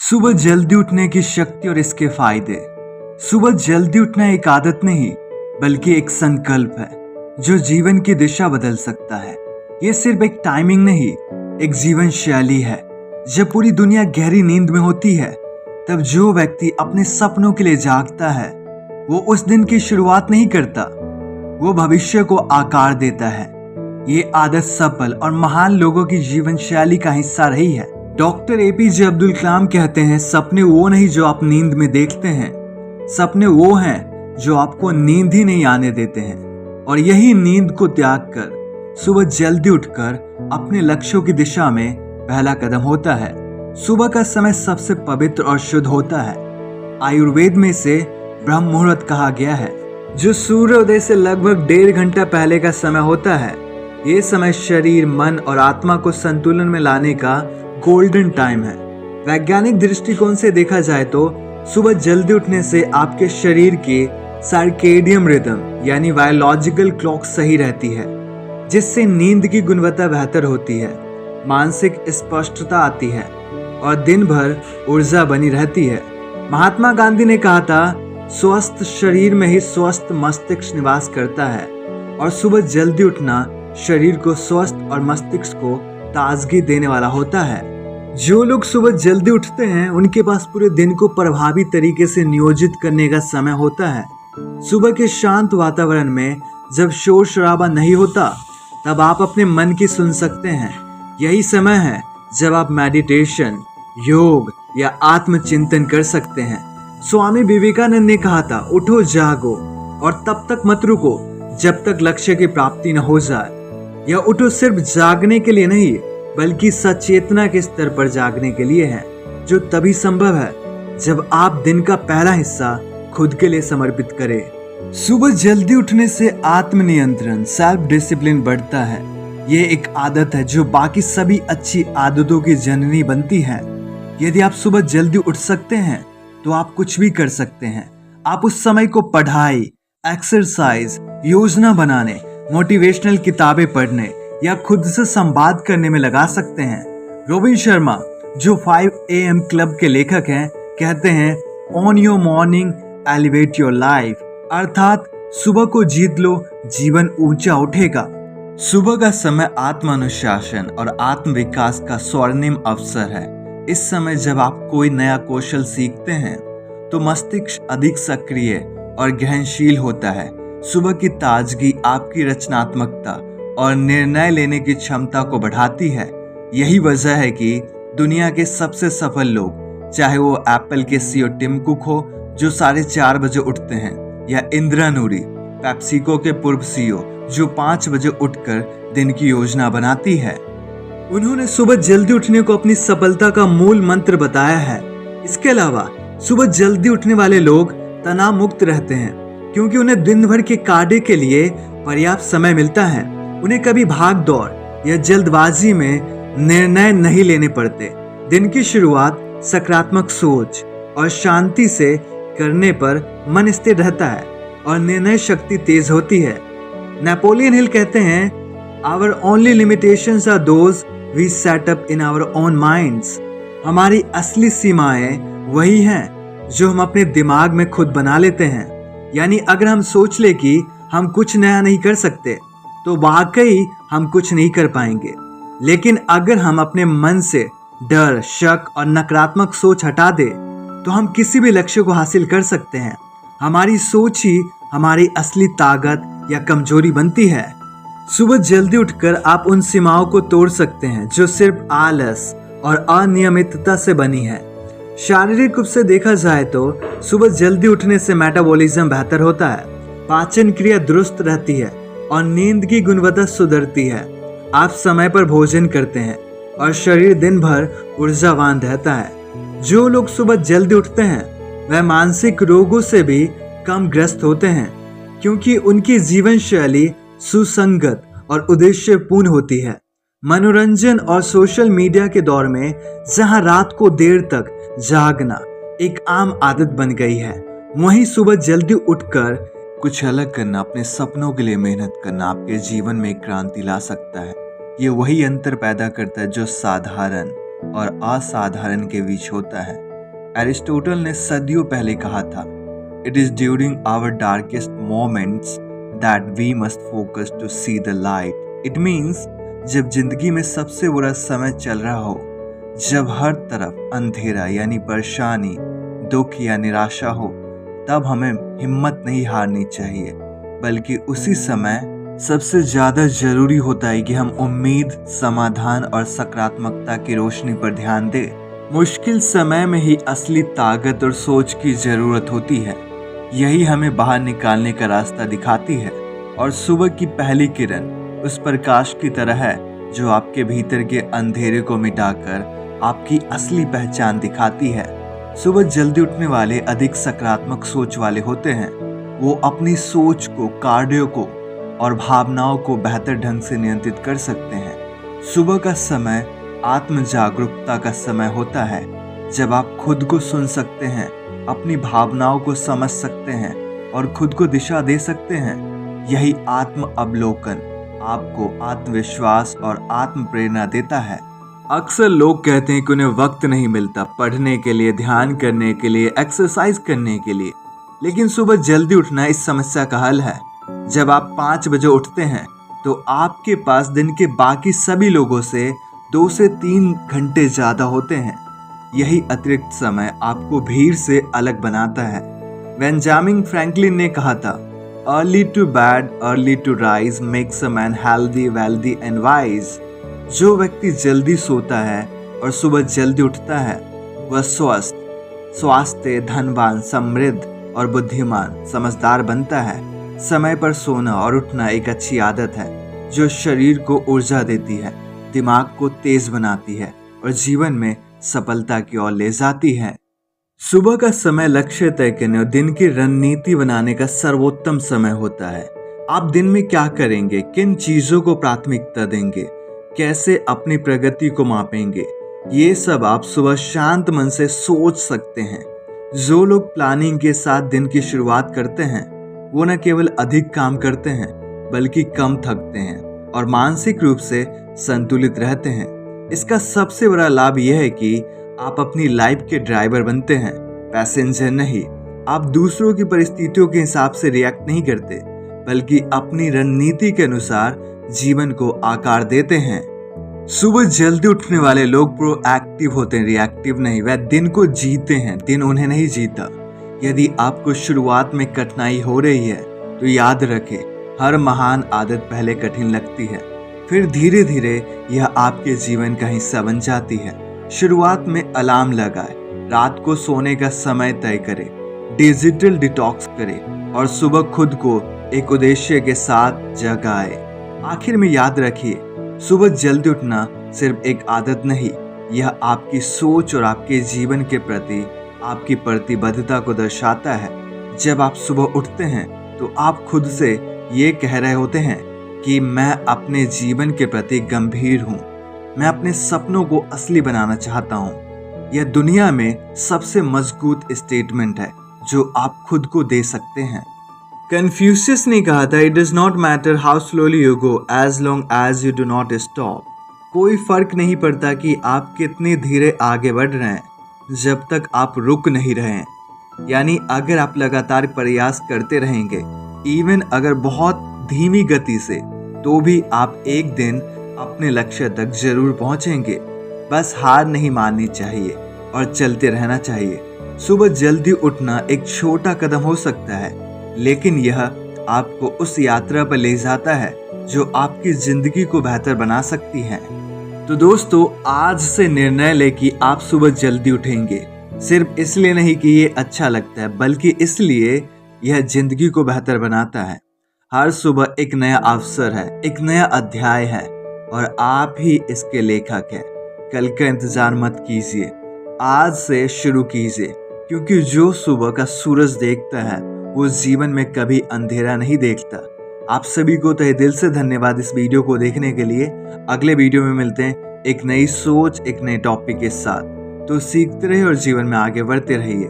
सुबह जल्दी उठने की शक्ति और इसके फायदे। सुबह जल्दी उठना एक आदत नहीं बल्कि एक संकल्प है जो जीवन की दिशा बदल सकता है। ये सिर्फ एक टाइमिंग नहीं, एक जीवन शैली है। जब पूरी दुनिया गहरी नींद में होती है तब जो व्यक्ति अपने सपनों के लिए जागता है वो उस दिन की शुरुआत नहीं करता, वो भविष्य को आकार देता है। ये आदत सफल और महान लोगों की जीवन शैली का हिस्सा रही है। डॉक्टर एपीजे अब्दुल कलाम कहते हैं, सपने वो नहीं जो आप नींद में देखते हैं, सपने वो हैं जो आपको नींद ही नहीं आने देते हैं। और यही नींद को त्याग कर सुबह जल्दी उठकर अपने लक्ष्यों की दिशा में पहला कदम होता है। सुबह का समय सबसे पवित्र और शुद्ध होता है। आयुर्वेद में इसे ब्रह्म मुहूर्त कहा गया है, जो सूर्योदय से लगभग 1.5 घंटा पहले का समय होता है। ये समय शरीर, मन और आत्मा को संतुलन में लाने का गोल्डन टाइम है। वैज्ञानिक दृष्टिकोण से देखा जाए तो सुबह जल्दी उठने से आपके शरीर की सर्केडियन रिदम यानी बायोलॉजिकल क्लॉक सही रहती है, जिससे नींद की गुणवत्ता बेहतर होती है, मानसिक स्पष्टता आती है और दिन भर ऊर्जा बनी रहती है। महात्मा गांधी ने कहा था, स्वस्थ शरीर में ही स्वस्थ मस्तिष्क निवास करता है। और सुबह जल्दी उठना शरीर को स्वस्थ और मस्तिष्क को ताजगी देने वाला होता है। जो लोग सुबह जल्दी उठते हैं उनके पास पूरे दिन को प्रभावी तरीके से नियोजित करने का समय होता है। सुबह के शांत वातावरण में जब शोर शराबा नहीं होता तब आप अपने मन की सुन सकते हैं। यही समय है जब आप मेडिटेशन, योग या आत्मचिंतन कर सकते हैं। स्वामी विवेकानंद ने कहा था, उठो जागो और तब तक मत रुको जब तक लक्ष्य की प्राप्ति न हो जाए। यह उठो सिर्फ जागने के लिए नहीं बल्कि सचेतना के स्तर पर जागने के लिए है, जो तभी संभव है जब आप दिन का पहला हिस्सा खुद के लिए समर्पित करें। सुबह जल्दी उठने से आत्मनियंत्रण, सेल्फ डिसिप्लिन बढ़ता है। ये एक आदत है जो बाकी सभी अच्छी आदतों की जननी बनती है। यदि आप सुबह जल्दी उठ सकते हैं तो आप कुछ भी कर सकते हैं। आप उस समय को पढ़ाई, एक्सरसाइज, योजना बनाने, मोटिवेशनल किताबें पढ़ने या खुद से संवाद करने में लगा सकते हैं। रोबिन शर्मा, जो 5 AM क्लब के लेखक हैं, कहते हैं, on your morning elevate your life, अर्थात सुबह को जीत लो, जीवन ऊंचा उठेगा। सुबह का समय आत्मानुशासन और आत्म विकास का स्वर्णिम अवसर है। इस समय जब आप कोई नया कौशल सीखते हैं तो मस्तिष्क अधिक सक्रिय और गहनशील होता है। सुबह की ताजगी आपकी रचनात्मकता और निर्णय लेने की क्षमता को बढ़ाती है। यही वजह है कि दुनिया के सबसे सफल लोग, चाहे वो एप्पल के CEO टिम कुक हो जो 4:30 बजे उठते हैं, या इंदिरा नूरी, पेप्सिको के पूर्व CEO, जो 5 बजे उठकर दिन की योजना बनाती है। उन्होंने सुबह जल्दी उठने को अपनी सफलता का मूल मंत्र बताया है। इसके अलावा सुबह जल्दी उठने वाले लोग तनाव मुक्त रहते हैं, क्योंकि उन्हें दिन भर के कार्य के लिए पर्याप्त समय मिलता है। उन्हें कभी भाग दौड़ या जल्दबाजी में निर्णय नहीं लेने पड़ते। दिन की शुरुआत सकारात्मक सोच और शांति से करने पर मन स्थिर रहता है और निर्णय शक्ति तेज होती है। नेपोलियन हिल कहते हैं, our only limitations are those we set up in our own minds. हमारी असली सीमाएं वही हैं जो हम अपने दिमाग में खुद बना लेते हैं। यानी अगर हम सोच ले कि हम कुछ नया नहीं कर सकते तो वाकई हम कुछ नहीं कर पाएंगे। लेकिन अगर हम अपने मन से डर, शक और नकारात्मक सोच हटा दे तो हम किसी भी लक्ष्य को हासिल कर सकते हैं। हमारी सोच ही हमारी असली ताकत या कमजोरी बनती है। सुबह जल्दी उठकर आप उन सीमाओं को तोड़ सकते हैं जो सिर्फ आलस और अनियमितता से बनी है। शारीरिक रूप से देखा जाए तो सुबह जल्दी उठने से मेटाबॉलिज्म बेहतर होता है, पाचन क्रिया दुरुस्त रहती है और नींद की गुणवत्ता सुधरती है। आप समय पर भोजन करते हैं और शरीर दिन भर ऊर्जावान रहता है। जो लोग सुबह जल्दी उठते हैं वह मानसिक रोगों से भी कम ग्रस्त होते हैं, क्योंकि उनकी जीवन शैली सुसंगत और उद्देश्यपूर्ण होती है। मनोरंजन और सोशल मीडिया के दौर में जहां रात को देर तक जागना एक आम आदत बन गई है, वहीं सुबह जल्दी उठकर कुछ अलग करना, अपने सपनों के लिए मेहनत करना आपके जीवन में एक क्रांति ला सकता है। ये वही अंतर पैदा करता है जो साधारण और असाधारण के बीच होता है। एरिस्टोटल ने सदियों पहले कहा था, it is during our darkest moments that we must focus to see the light. It means जब जिंदगी में सबसे बुरा समय चल रहा हो, जब हर तरफ अंधेरा यानी परेशानी, दुख या निराशा हो, तब हमें हिम्मत नहीं हारनी चाहिए, बल्कि उसी समय सबसे ज्यादा जरूरी होता है कि हम उम्मीद, समाधान और सकारात्मकता की रोशनी पर ध्यान दें। मुश्किल समय में ही असली ताकत और सोच की जरूरत होती है। यही हमें बाहर निकालने का रास्ता दिखाती है। और सुबह की पहली किरण उस प्रकाश की तरह है जो आपके भीतर के अंधेरे को मिटाकर आपकी असली पहचान दिखाती है। सुबह जल्दी उठने वाले अधिक सकारात्मक सोच वाले होते हैं। वो अपनी सोच को, कार्यों को और भावनाओं को बेहतर ढंग से नियंत्रित कर सकते हैं। सुबह का समय आत्म जागरूकता का समय होता है, जब आप खुद को सुन सकते हैं, अपनी भावनाओं को समझ सकते हैं और खुद को दिशा दे सकते हैं। यही आत्म अवलोकन आपको आत्मविश्वास और आत्म प्रेरणा देता है। अक्सर लोग कहते हैं कि उन्हें वक्त नहीं मिलता पढ़ने के लिए, ध्यान करने के लिए, एक्सरसाइज करने के लिए, लेकिन सुबह जल्दी उठना इस समस्या का हल है। जब आप 5 बजे उठते हैं तो आपके पास दिन के बाकी सभी लोगों से 2 से 3 घंटे ज्यादा होते हैं। यही अतिरिक्त समय आपको भीड़ से अलग बनाता है। बेंजामिन फ्रैंकलिन ने कहा था, early to bed early to rise makes a man healthy, wealthy and wise. जो व्यक्ति जल्दी सोता है और सुबह जल्दी उठता है, वह स्वस्थ, स्वास्थ्य, धनवान, समृद्ध और बुद्धिमान, समझदार बनता है। समय पर सोना और उठना एक अच्छी आदत है जो शरीर को ऊर्जा देती है, दिमाग को तेज बनाती है और जीवन में सफलता की ओर ले जाती है। सुबह का समय लक्ष्य तय करने और दिन की रणनीति बनाने का सर्वोत्तम समय होता है। आप दिन में क्या करेंगे, किन चीजों को प्राथमिकता देंगे, कैसे अपनी प्रगति को मापेंगे, ये सब आप सुबह शांत मन से सोच सकते हैं। जो लोग प्लानिंग के साथ दिन की शुरुआत करते हैं, वो न केवल अधिक काम करते हैं बल्कि कम थकते हैं और मानसिक रूप से संतुलित रहते हैं। इसका सबसे बड़ा लाभ यह है कि आप अपनी लाइफ के ड्राइवर बनते हैं, पैसेंजर नहीं। आप दूसरों की परिस्थितियों के हिसाब से रिएक्ट नहीं करते, बल्कि अपनी रणनीति के अनुसार जीवन को आकार देते हैं। सुबह जल्दी उठने वाले लोग प्रोएक्टिव होते हैं, रिएक्टिव नहीं। वह दिन को जीते हैं, दिन उन्हें नहीं जीता। यदि आपको शुरुआत में कठिनाई हो रही है तो याद रखें, हर महान आदत पहले कठिन लगती है, फिर धीरे धीरे यह आपके जीवन का हिस्सा बन जाती है। शुरुआत में अलार्म लगाए, रात को सोने का समय तय करें, डिजिटल डिटॉक्स करें और सुबह खुद को एक उद्देश्य के साथ जगाए। आखिर में याद रखिए, सुबह जल्दी उठना सिर्फ एक आदत नहीं, यह आपकी सोच और आपके जीवन के प्रति आपकी प्रतिबद्धता को दर्शाता है। जब आप सुबह उठते हैं तो आप खुद से ये कह रहे होते हैं कि मैं अपने जीवन के प्रति गंभीर हूँ, मैं अपने सपनों को असली बनाना चाहता हूँ। यह दुनिया में सबसे मजबूत स्टेटमेंट है जो आप खुद को दे सकते हैं। कन्फ्यूशियस ने कहा था, it does not matter how slowly you go as long as you do not stop. कोई फर्क नहीं पड़ता कि आप कितने धीरे आगे बढ़ रहे हैं, जब तक आप रुक नहीं रहे हैं। यानी अगर आप लगातार प्रयास करते रहेंगे, इवन अगर बहुत धीमी गति से, तो भी आप एक दिन अपने लक्ष्य तक जरूर पहुंचेंगे। बस हार नहीं माननी चाहिए और चलते रहना चाहिए। सुबह जल्दी उठना एक छोटा कदम हो सकता है, लेकिन यह आपको उस यात्रा पर ले जाता है जो आपकी जिंदगी को बेहतर बना सकती है। तो दोस्तों, आज से निर्णय लें कि आप सुबह जल्दी उठेंगे, सिर्फ इसलिए नहीं कि ये अच्छा लगता है, बल्कि इसलिए यह जिंदगी को बेहतर बनाता है। हर सुबह एक नया अवसर है, एक नया अध्याय है और आप ही इसके लेखक हैं। कल का इंतजार मत कीजिए, आज से शुरू कीजिए, क्योंकि जो सुबह का सूरज देखता है वो जीवन में कभी अंधेरा नहीं देखता। आप सभी को तहे दिल से धन्यवाद इस वीडियो को देखने के लिए। अगले वीडियो में मिलते हैं एक नई सोच, एक नए टॉपिक के साथ। तो सीखते रहिए और जीवन में आगे बढ़ते रहिए।